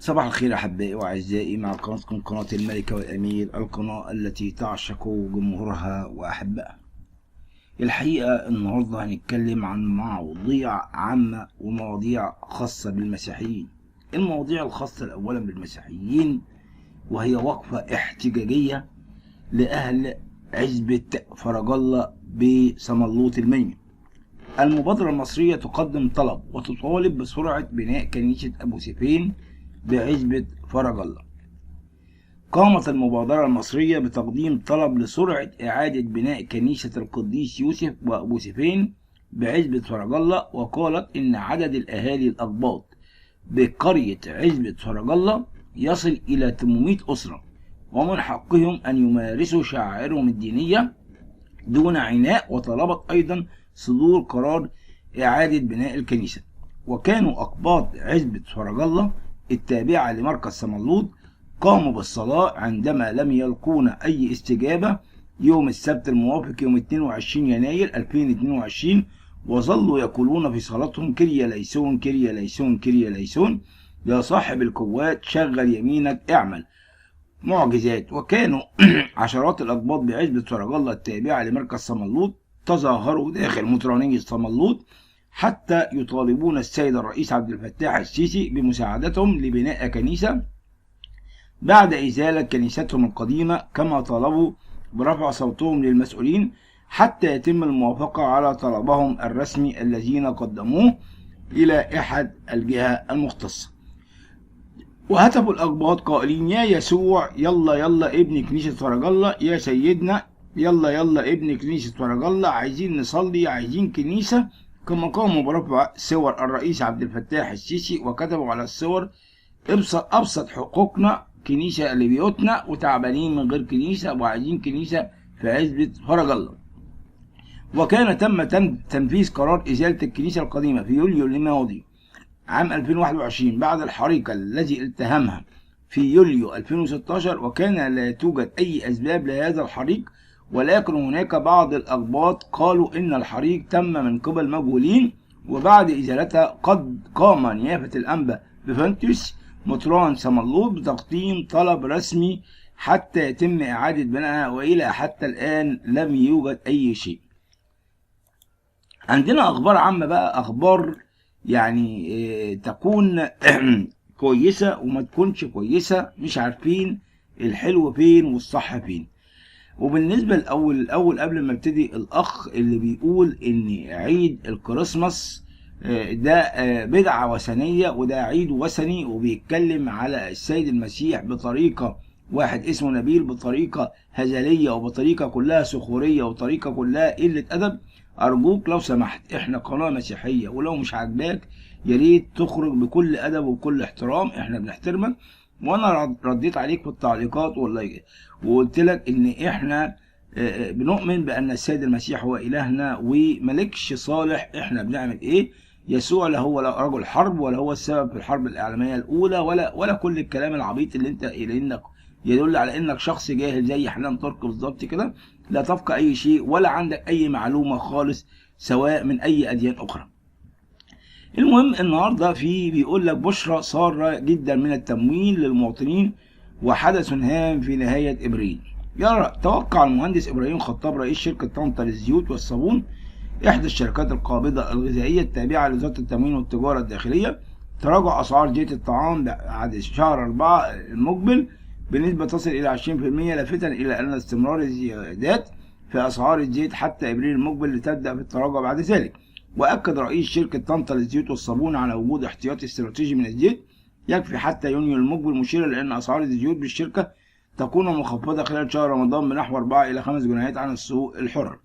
صباح الخير أحبائي وأعزائي، مع قناتكم قناة الملكة والأمير، القناة التي تعشق جمهورها وأحبائها. الحقيقة النهاردة هنتكلم عن مواضيع عامة ومواضيع خاصة بالمسيحيين. المواضيع الخاصة أولا بالمسيحيين، وهي وقفة احتجاجية لأهل عزبة فرج الله بصملوط المنيا. المبادرة المصرية تقدم طلب وتطالب بسرعة بناء كنيسة أبو سيفين بعزبة فرج الله. قامت المبادرة المصرية بتقديم طلب لسرعة إعادة بناء كنيسة القديس يوسف وأبو سيفين بعزبة فرج الله، وقالت إن عدد الأهالي الأقباط بقرية عزبة فرج الله يصل إلى 800 أسرة، ومن حقهم أن يمارسوا شعائرهم الدينية دون عناء، وطلبت أيضا صدور قرار إعادة بناء الكنيسة. وكانوا أقباط عزبة فرج الله التابعة لمركز صملوط قاموا بالصلاة عندما لم يلقون أي استجابة يوم السبت الموافق يوم 22 يناير 2022، وظلوا يقولون في صلاتهم: كريا ليسون كريا ليسون كريا ليسون، يا صاحب القوات شغل يمينك اعمل معجزات. وكانوا عشرات الأقباط بعزبة فرج الله التابعة لمركز صملوط تظاهروا داخل مطرانية صملوط حتى يطالبون السيد الرئيس عبد الفتاح السيسي بمساعدتهم لبناء كنيسة بعد إزالة كنيستهم القديمة، كما طالبوا برفع صوتهم للمسؤولين حتى يتم الموافقة على طلبهم الرسمي الذين قدموه إلى أحد الجهة المختصة. وهتفوا الأقباط قائلين: يا يسوع يلا يلا ابن كنيسة فرج الله، يا سيدنا يلا يلا ابن كنيسة فرج الله، عايزين نصلي، عايزين كنيسة. كما قاموا برفع صور الرئيس عبد الفتاح السيسي وكتبوا على الصور: أبسط حقوقنا كنيسة لبيوتنا، وتعبانين من غير كنيسة وعايزين كنيسة في عزبة فرج الله. وكان تم تنفيذ قرار إزالة الكنيسة القديمة في يوليو الماضي عام 2021 بعد الحريق الذي التهمها في يوليو 2016، وكان لا توجد أي أسباب لهذا الحريق، ولكن هناك بعض الأقباط قالوا إن الحريق تم من قبل مجهولين. وبعد إزالتها قد قام نيافة الأنبا بفنتوس مطران صملوط بتقديم طلب رسمي حتى يتم إعادة بنائها، وإلى حتى الآن لم يوجد أي شيء. عندنا أخبار عامة بقى، أخبار يعني تكون كويسة وما تكونش كويسة، مش عارفين الحلو فين والصح فين. وبالنسبة الأول قبل ما ابتدي، الأخ اللي بيقول إن عيد الكريسماس ده بدعة وثنية وده عيد وثني، وبيتكلم على السيد المسيح بطريقة، واحد اسمه نبيل، بطريقة هزلية وبطريقة كلها سخورية وطريقة كلها قلة أدب. أرجوك لو سمحت، إحنا قناة مسيحية، ولو مش عاجباك ياريت تخرج بكل أدب وبكل احترام، إحنا بنحترمك. وأنا رديت عليك في التعليقات وقلت لك إن إحنا بنؤمن بأن السيد المسيح هو إلهنا وملكش صالح. إحنا بنعمل إيه؟ يسوع لا هو لا رجل حرب، ولا هو السبب في الحرب العالمية الأولى، ولا كل الكلام العبيط اللي أنت إنك يدل على إنك شخص جاهل زي حنان ترك بالظبط كده، لا تفقه أي شيء ولا عندك أي معلومة خالص سواء من أي أديان أخرى. المهم النهارده بيقول لك: بشرى سارة جدا من التموين للمواطنين وحدث هام في نهاية إبريل. يرى توقع المهندس إبراهيم خطاب رئيس شركة طنطا للزيوت والصابون، إحدى الشركات القابضة الغذائية التابعة لوزارة التموين والتجارة الداخلية، تراجع أسعار زيت الطعام بعد شهر 4 المقبل بنسبة تصل إلى 20%، لافتا إلى أن استمرار الزيادات في أسعار الزيت حتى إبريل المقبل لتبدأ في التراجع بعد ذلك. وأكد رئيس شركة طنطا للزيوت والصابون على وجود احتياطي استراتيجي من الزيت يكفي حتى يونيو المقبل، مشيرا لأن أسعار الزيوت بالشركة تكون مخفضة خلال شهر رمضان بنحو 4 إلى 5 جنيهات عن السوق الحر.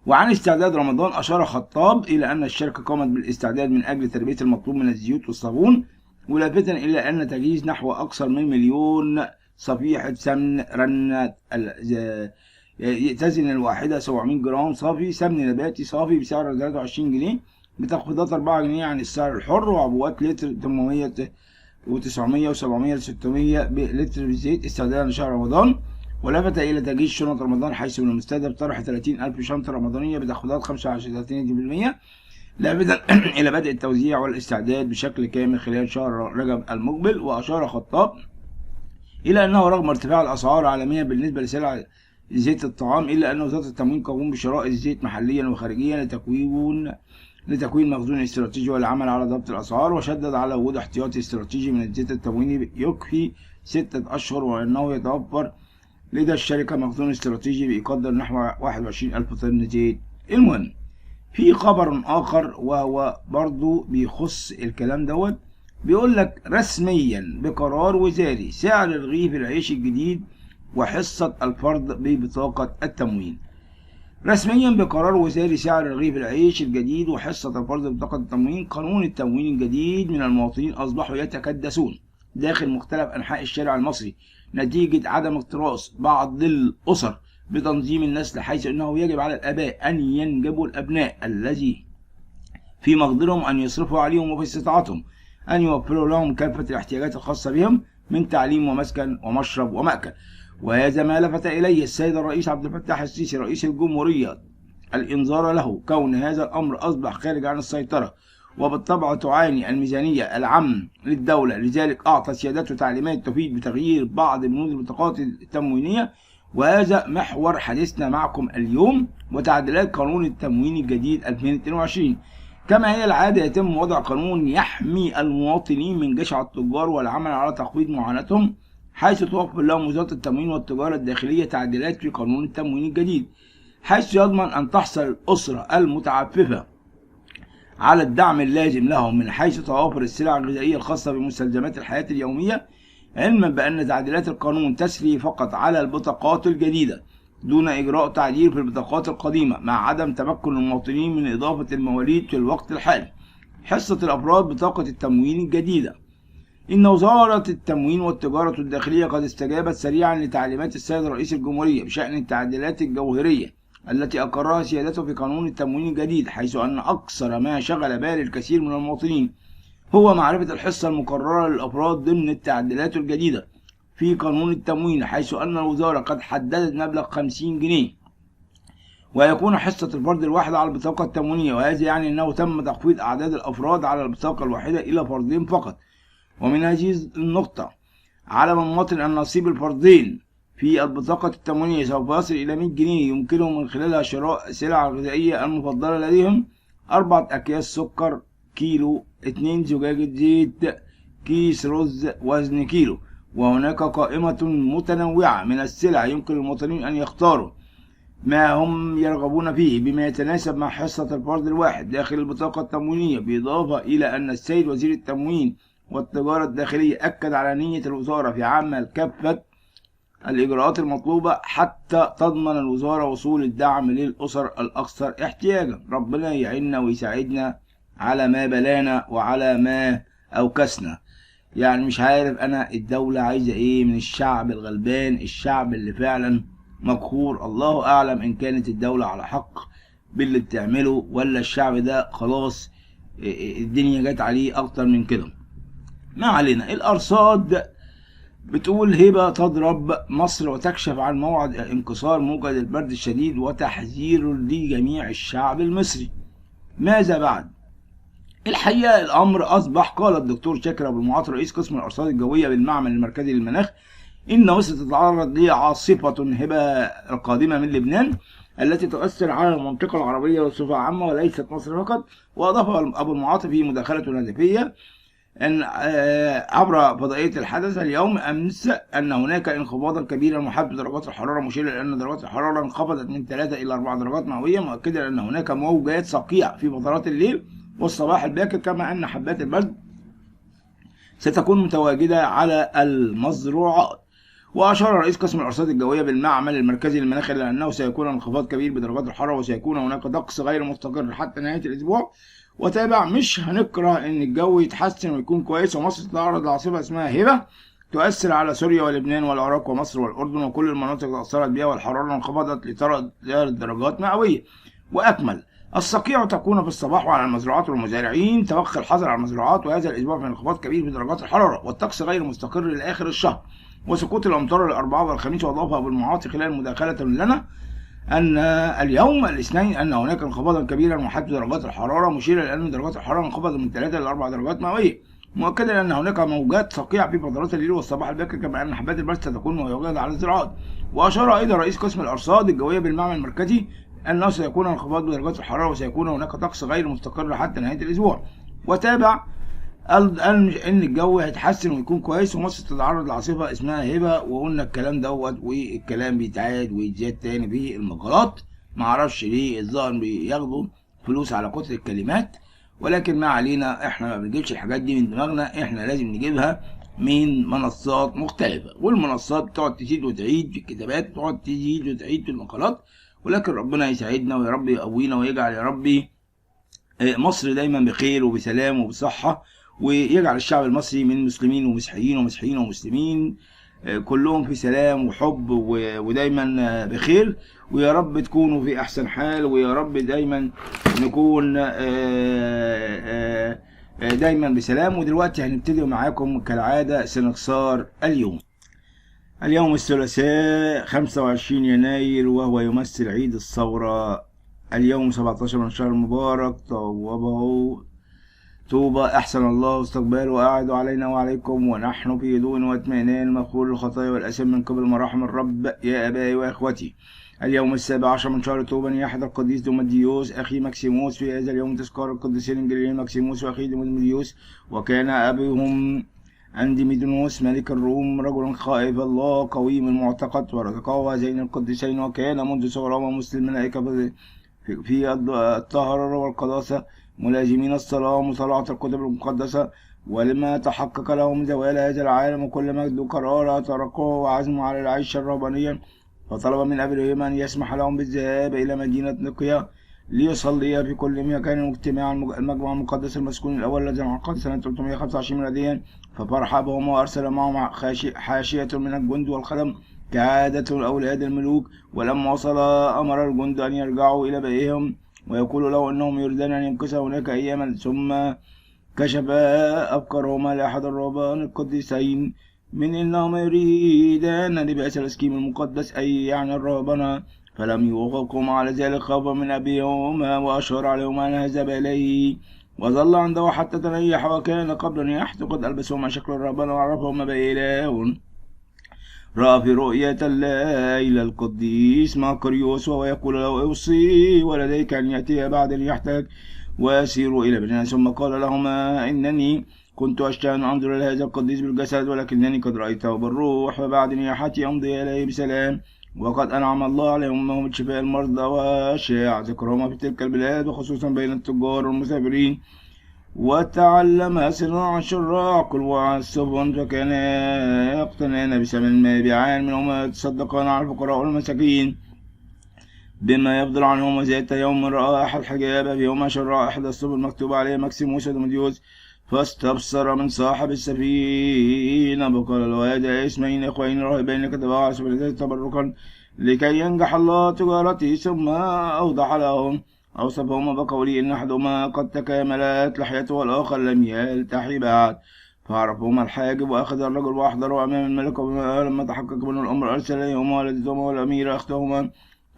وعن استعداد رمضان، أشار خطاب إلى أن الشركة قامت بالاستعداد من أجل تلبية المطلوب من الزيوت والصابون، ولافتا إلى أن تجهيز نحو أكثر من 1,000,000 صفيحة سمن رنة تزن الواحدة 700 جرام صافي سمن نباتي صافي بسعر 23 جنيه بتخفيضات 4 جنيه عن السعر الحر، وعبوات لتر 800 و900 و700 600 لتر بالزيت استعدادا لشهر رمضان. ولفت إلى تجهيز شنط رمضان، حيث من المستهدف طرح 30,000 شنطة رمضانية بتخفيضات 35% لافتا إلى بدء التوزيع والاستعداد بشكل كامل خلال شهر رجب المقبل. وأشار خطاب إلى أنه رغم ارتفاع الأسعار عالميا بالنسبة لسلع زيت الطعام، إلا أن وزارة التموين تقوم بشراء الزيت محليا وخارجيا لتكوين مخزون استراتيجي والعمل على ضبط الأسعار. وشدد على وجود احتياطي استراتيجي من الزيت التمويني يكفي 6 أشهر، وأنه يتوفر لدى الشركة مخزون استراتيجي بيقدر نحو 21,000 طن زيت. المهم، في خبر آخر وهو برضو بيخص الكلام دوت، بيقول لك رسميا بقرار وزاري سعر رغيف العيش الجديد وحصة الفرد ببطاقة التموين. رسميا بقرار وزاري سعر رغيف العيش الجديد وحصة الفرد ببطاقة التموين، قانون التموين الجديد من المواطنين أصبحوا يتكدسون داخل مختلف أنحاء الشارع المصري نتيجة عدم اكتراث بعض الأسر بتنظيم النسل، حيث أنه يجب على الآباء أن ينجبوا الأبناء الذي في مقدرهم أن يصرفوا عليهم وفي استطاعتهم أن يوفروا لهم كافة الاحتياجات الخاصة بهم من تعليم ومسكن ومشرب ومأكل. وهذا ما لفت إليه السيد الرئيس عبد الفتاح السيسي رئيس الجمهورية الإنذار له، كون هذا الأمر أصبح خارج عن السيطرة، وبالطبع تعاني الميزانية العامة للدولة. لذلك أعطى سيادته تعليمات تفيد بتغيير بعض بنود البطاقات التموينية، وهذا محور حديثنا معكم اليوم، وتعديلات قانون التموين الجديد 2022. كما هي العادة يتم وضع قانون يحمي المواطنين من جشع التجار والعمل على تخفيض معاناتهم، حيث توفر لهم وزارة التموين والتجارة الداخلية تعديلات في قانون التموين الجديد، حيث يضمن أن تحصل الأسرة المتعففة على الدعم اللازم لهم من حيث توافر السلع الغذائية الخاصة بمستلزمات الحياة اليومية، علما بأن تعديلات القانون تسري فقط على البطاقات الجديدة دون إجراء تعديل في البطاقات القديمة، مع عدم تمكن المواطنين من إضافة المواليد في الوقت الحالي. حصة الأفراد بطاقة التموين الجديدة. إن وزارة التموين والتجارة الداخلية قد استجابت سريعا لتعليمات السيد رئيس الجمهورية بشأن التعديلات الجوهرية التي أقرها سيادته في قانون التموين الجديد، حيث أن أكثر ما شغل بال الكثير من المواطنين هو معرفة الحصة المقررة للأفراد ضمن التعديلات الجديدة في قانون التموين، حيث أن الوزارة قد حددت مبلغ 50 جنيه ويكون حصة الفرد الواحد على البطاقة التموينية، وهذا يعني أنه تم تخفيض أعداد الأفراد على البطاقة الواحدة إلى فردين فقط. ومن هذه النقطة على المواطن أن نصيب الفردين في البطاقة التموينية سوف يصل إلى 100 جنيه يمكنهم من خلالها شراء السلع الغذائية المفضلة لديهم: 4 أكياس سكر كيلو، 2 زجاجة زيت، كيس رز وزن كيلو. وهناك قائمة متنوعة من السلع يمكن للمواطنين أن يختاروا ما هم يرغبون فيه بما يتناسب مع حصة الفرد الواحد داخل البطاقة التموينية. بالإضافة إلى أن السيد وزير التموين والتجارة الداخلية أكد على نية الوزارة في عمل كافة الإجراءات المطلوبة حتى تضمن الوزارة وصول الدعم للأسر الأكثر احتياجا. ربنا يعيننا ويساعدنا على ما بلانا وعلى ما أوكسنا. يعني مش عارف أنا الدولة عايزة إيه من الشعب الغلبان، الشعب اللي فعلا مقهور. الله أعلم إن كانت الدولة على حق باللي بتعمله، ولا الشعب ده خلاص الدنيا جت عليه أكتر من كده. ما علينا. الأرصاد بتقول هبة تضرب مصر وتكشف عن موعد انكسار موجة البرد الشديد وتحذير لجميع الشعب المصري. ماذا بعد؟ الحقيقة الأمر أصبح، قال الدكتور شاكر أبو المعاطي رئيس قسم الأرصاد الجوية بالمعمل المركزي للمناخ، إن مصر تتعرض لعاصفة هبة القادمة من لبنان التي تؤثر على المنطقة العربية بصفة عامة وليست مصر فقط. وأضاف أبو المعاطي في مداخلته الهاتفية أن عبر فضائية الحدث اليوم أمس أن هناك انخفاضا كبيرا محدد بدرجات الحرارة، مشيرا إلى أن درجات الحرارة انخفضت من 3 إلى 4 درجات مئوية، مؤكدا أن هناك موجات صقيع في فترات الليل والصباح الباكر، كما أن حبات البرد ستكون متواجدة على المزروعات. وأشار رئيس قسم الأرصاد الجوية بالمعمل المركزي للمناخ إلى أنه سيكون انخفاض كبير بدرجات الحرارة وسيكون هناك طقس غير مستقر حتى نهاية الأسبوع. وتابع: مش هنكره ان الجو يتحسن ويكون كويس ومصر تتعرض لعاصفه اسمها هبه تؤثر على سوريا ولبنان والعراق ومصر والاردن وكل المناطق اللي تاثرت بها والحراره انخفضت ل3 درجات مئويه. واكمل: الصقيع تكون في الصباح وعلى المزروعات والمزارعين، توخي الحذر على المزروعات، وهذا الاسبوع في انخفاض كبير في درجات الحراره والطقس غير مستقر لاخر الشهر وسقوط الامطار الاربعاء والخميس. واضاف ابو المعاطي خلال مداخله لنا أن اليوم الاثنين أن هناك انخفاضا كبيرا وحتى درجات الحرارة، مشيرا إلى أن درجات الحرارة انخفضت من 3 إلى 4 درجات مئوية، مؤكدا أن هناك موجات صقيعة في فترات الليل والصباح الباكر، كما أن حبات البرد ستكون موجودة على الزراعات. وأشار أيضا رئيس قسم الأرصاد الجوية بالمعمل المركزي أنه سيكون انخفاض بدرجات الحرارة وسيكون هناك طقس غير مستقر حتى نهاية الأسبوع. وتابع قال ان الجو هيتحسن ويكون كويس، ومصر تتعرض لعاصفه اسمها هبه، وقلنا الكلام دوت، والكلام بيتعاد ويتزاد تاني في المقالات. معرفش ليه الظاهر بياخدوا فلوس على كتر الكلمات، ولكن ما علينا، احنا ما بنجيبش الحاجات دي من دماغنا، احنا لازم نجيبها من منصات مختلفه، والمنصات بتقعد تزيد وتعيد في الكتابات، بتقعد تزيد وتعيد في المقالات. ولكن ربنا يساعدنا ويا رب يقوينا ويجعل يا ربي مصر دايما بخير وبسلام وبصحه، ويجعل الشعب المصري من مسلمين ومسيحيين ومسيحيين ومسلمين كلهم في سلام وحب ودايما بخير. ويا رب تكونوا في احسن حال، ويا رب دايما نكون دايما بسلام. ودلوقتي هنبتدي معاكم كالعادة سنكسار اليوم الثلاثاء 25 يناير، وهو يمثل عيد الثورة. اليوم 17 من شهر المبارك، طوبى أحسن الله استقباله وأعد علينا وعليكم ونحن في هدوء واطمئنان، مغفور الخطايا والأثم من قبل مراحم الرب يا أبائي وإخوتي. اليوم 17 من شهر طوبى يحضر القديس دوماديوس أخي ماكسيموس. في هذا اليوم تذكار القديسين الجليلين ماكسيموس وأخي دوماديوس، وكان أبيهم أنديميدونوس ملك الروم رجل خائف الله قويم المعتقد، ورزقه هذين القديسين، وكان منذ صغرهما مسلم الملائكة في الطهارة والقداسة، ملازمين الصلاة ومطالعة الكتب المقدسة. ولما تحقق لهم زوال هذا العالم وكل مجد وقرار، تركوا وعزموا على العيش الرهبانيا، فطلب من أبيهم أن يسمح لهم بالذهاب إلى مدينة نقيا ليصلي في كل مكان مجتمع المجمع المقدس المسكون الأول الذي انعقد سنة 325 ميلاديا. ففرح بهم وأرسل معهم حاشية من الجند والخدم كعادة الأولاد الملوك. ولما وصل أمر الجند أن يرجعوا إلى بيئهم ويقول له أنهم يريدون أن يمكث هناك أياما. ثم كشف أفكارهما لأحد الرهبان القديسين من أنهما يريدان لباس الإسكيم المقدس، أي يعني الرهبنة، فلم يوافقهما على ذلك خوفا من أبيهما، وأشار عليهما أن يذهب إليه. وظل عنده حتى تنيح، وكان قبل أن يحت قد ألبسهما شكل الرهبنة وعرفهما بإله. رأى في رؤية الليل القديس ماكريوس وهو يقول له اوصي ولديك أن يأتي بعد أن يحتاج ويسير إلى بنيان. ثم قال لهما إنني كنت أشتهي أن أنظر إلى هذا القديس بالجسد، ولكنني قد رأيته بالروح، وبعد نياحتي أمضي إليه بسلام. وقد أنعم الله عليهم بشفاء المرضى وشاع ذكرهما في تلك البلاد، وخصوصا بين التجار والمسافرين. وتعلم صناع الشراع والسفن، فكان يقتنان بثمن ما يبيعان منهما يتصدقان على الفقراء والمساكين بما يفضل عنهم. وذات يوم رأى أحد حجاب فيهما شراع إحدى السفن مكتوب عليه ماكسيموس ودوماديوس، فاستبصر من صاحب السفينة فقال له هذا اسمين إخوين راهبين كتبا على سفينتين تبركا لكي ينجح الله تجارته. ثم أوضح لهم أوصفهما بقوله إن أحدهما قد تكاملت لحيته والآخر لم يلتحي بعد. فعرفهما الحاجب، وأخذ الرجل وأحضره أمام الملك. ولما تحقق من الأمر أرسل إليهما والدتهما والأمير أختهما،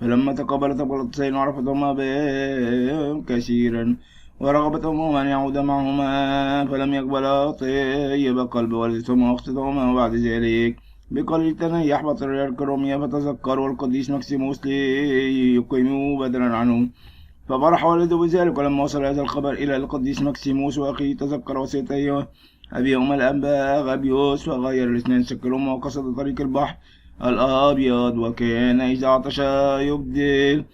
فلما تقابلت القلطسين عرفتهما بهم كثيرا، ورغبتهما أن يعود معهما، فلم يقبلا طيب قلب والدتهما وأختهما. وبعد ذلك بقليل تنيح بطريرك الرومية فتذكروا القديس ماكسيموس ليقيموا بدلا عنه، ففرح والده بذلك. ولما وصل هذا الخبر إلى القديس ماكسيموس وأخيه تذكر وصيتيه أبيهما الأنبا غابيوس، وغير الاثنين سكرهما وقصد طريق البحر الأبيض. وكان إذا عطش يبدل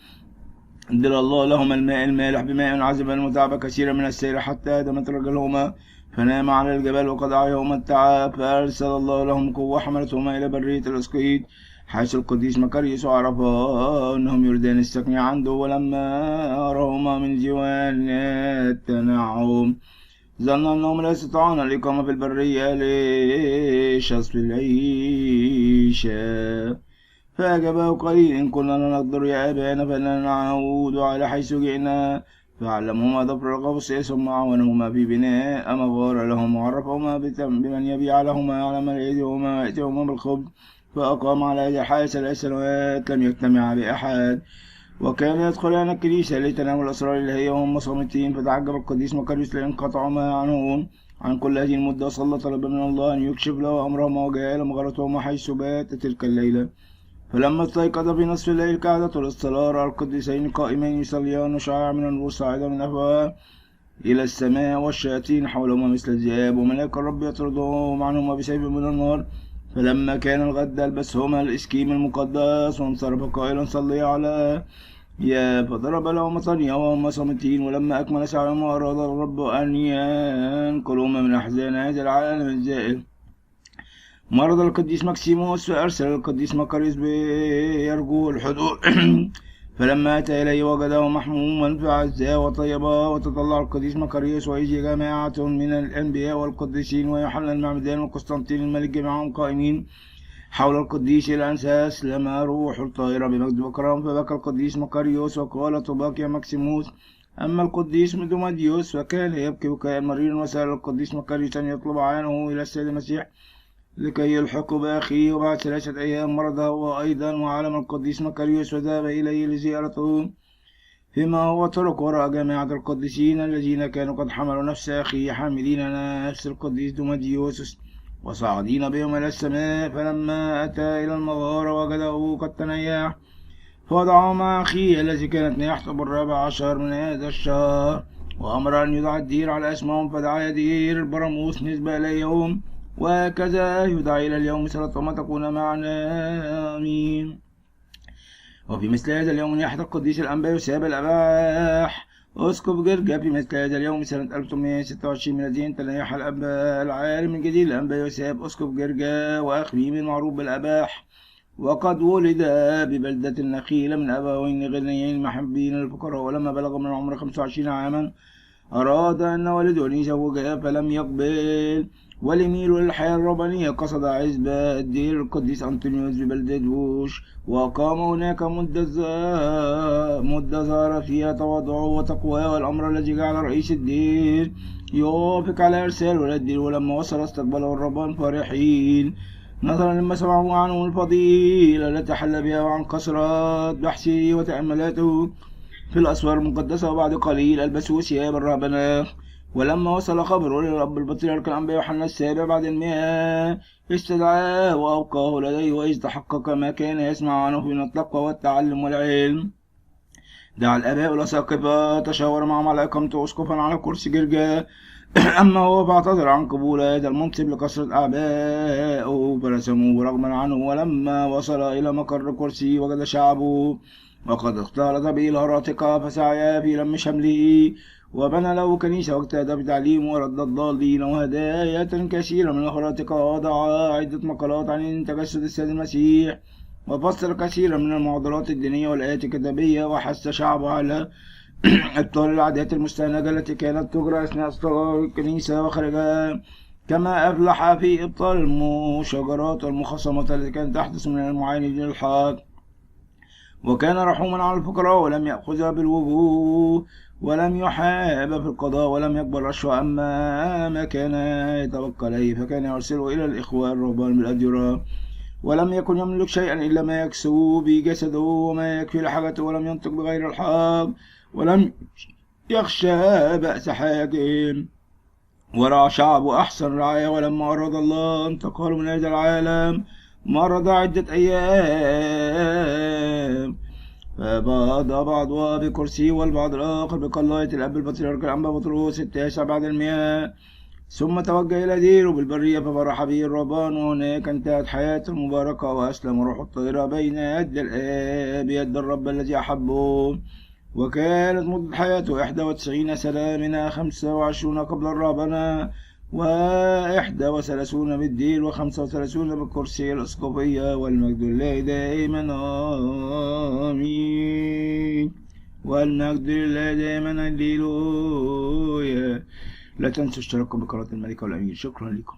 الله لهما الماء المالح بماء عذبا متعبا كثيرا من السير، حتى دمت رجلهما فنام على الجبل وقد أعياهما التعب. فأرسل الله لهم قوة حملتهما إلى برية الإسقيط، حيث القديس مكاريوس عرفا أنهم يريدان السكن عنده. ولما أراهما من جوان التنعم ظن أنهم لا يستطيعون الإقامة في البرية لشصف العيشة، فأجابه قليل إن كنا لا نقدر يا أبانا فإننا نعود على حيث جئنا. فعلمهما ضفر القوس، ثم عاونهما في بناء مغارة لهم، وعرفهما بمن يبيع لهما على ما يأتيهما بالخبز. فأقام على هذه الحال 3 سنوات لم يجتمع بأحد، وكان يدخلان الكنيسة لتناول الأسرار الإلهية وهم صامتين. فتعجب القديس مكاريوس لأن قطعوا ما عنهم عن كل هذه المدة، وصلى طلب من الله أن يكشف له أمرهما وجاء إلى مغارتهما حيث بات تلك الليلة. فلما استيقظ في نصف الليل كعادته للصلاة رأى القديسين قائمين يصليان، وشعاع من النور صاعدا من أفواه إلى السماء، والشياطين حولهما مثل الذئاب، وملاك الرب يطردهم عنهما بسيف من النار. فلما كان الغد ألبسهما الإسكيم المقدس وانصرف قائلا صليا على فضرب لهما ثانية وهما صامتين. ولما أكمل سعيهما أراد الرب أن ينقلهما من أحزان هذا العالم الزائل. مرض القديس مكسيموس فأرسل القديس مكاريوس بيرجو الحضور فلما أتى إليه وجده محموما فعزاه وطيباه. وتطلع القديس مكاريوس وإذ جماعة من الأنبياء والقديسين ويوحنا المعمدان وقسطنطين الملك جميعهم قائمين حول القديس إلى أن أسلم روح الطائرة بمجد وكرم. فبكى القديس مكاريوس وقال طباك يا مكسيموس. أما القديس مدوماديوس فكان يبكي بكاء مريرا، وسأل القديس مكاريوس أن يطلب عينه إلى السيد المسيح لكي يلحق بأخيه. وبعد 3 أيام مرض هو أيضا، وعلم القديس مكاريوس وذهب إليه لزيارته. فيما هو ترك وراء جماعة القديسين الذين كانوا قد حملوا نفس أخيه حاملين نفس القديس دوماديوس وصاعدين بهم إلى السماء. فلما أتى إلى المغارة وجده قد تنيح، فوضعه مع أخيه الذي كانت نياحته 14 من هذا الشهر، وأمر أن يدعى الدير على اسمهم، فدعا دير البراموس نسبة إليهم، وهكذا يدعى إلى اليوم صلاتهما تكون معنا آمين. وفي مثل هذا اليوم نياحة القديس الأنبا يوساب الأباح أسقف جرجا. في مثل هذا اليوم سنة 1826 ميلاديا تنيح الأنبا العالم الجديد الأنبا يوساب أسقف جرجا وأخميم المعروف بالأباح، وقد ولد ببلدة النخيل من أبوين غنيين محبين للفقراء. ولما بلغ من العمر 25 عاما أراد أن والده أن يزوجها فلم يقبل، ولميل للحياة الربانية قصد عزبة الدير القديس أنطونيوس ببلدة بوش، وأقام هناك مدة ظهر فيها تواضعه وتقواه، والأمر الذي جعل رئيس الدير يوافق على إرساله إلى الدير. ولما وصل استقبله الرهبان فرحين نظرا لما سمعوا عنه الفضيلة التي حل بها، وعن كثرة بحثه وتأملاته في الأسوار المقدسة. وبعد قليل ألبسوه ثياب الرهبنة. ولما وصل خبره للأب البطريرك الأنبا يوحنا السابع بعد 100 استدعاه وأوقاه لديه، وإذ تحقق ما كان يسمع عنه من التقوى والتعلم والعلم دعا الآباء والأساقفة تشاور معهم على إقامته أسقفا على كرسي جرجا. أما هو فاعتذر عن قبول هذا المنصب لكثرة أعبائه فرسموه رغما عنه. ولما وصل إلى مقر كرسي وجد شعبه وقد اختلط به الهراطقة، فسعيا في لم شمله وبنى له كنيسة واجتهد بتعليمه ورد الضالين وهدايا كثيرة من الهراطقة، ووضع عدة مقالات عن تجسد السيد المسيح، وفسر كثيرا من المعضلات الدينية والآيات الكتابية، وحث شعبه على إبطال العادات المستهنجة التي كانت تجرى أثناء صلاة الكنيسة وخارجها، كما أفلح في إبطال المشاجرات والمخاصمات التي كانت تحدث من المعاندين الحق. وكان رحوما على الفقراء ولم يأخذها بالوجوه، ولم يحاب في القضاء، ولم يقبل رشوة. أما ما كان يتبقى إليه فكان يرسله إلى الإخوة الرهبان بالأديرة، ولم يكن يملك شيئا إلا ما يكسو به جسده وما يكفي لحاجته، ولم ينطق بغير الحق، ولم يخشى بأس حاكم، ورعى شعبه أحسن رعاية. ولما أراد الله انتقاله من هذا العالم مرض عدة أيام، فبعض بعضها بكرسي والبعض الآخر بقلاية الأب البطريرك الأنبا بطرس 16 بعد 100. ثم توجه إلى ديره بالبرية ففرح به الرهبان، وهناك انتهت حياته المباركة، وأسلم روح الطائرة بين يد الآب يد الرب الذي أحبه. وكانت مدة حياته 91 سنة، منها 25 قبل الرهبنة، 31 بالدير، و35 بالكرسي الأسقفية. والمجد لله دائما آمين. والمجد لله دائما هللويا. لا تنسوا اشتراككم بقناة الملك والأمير. شكرا لكم.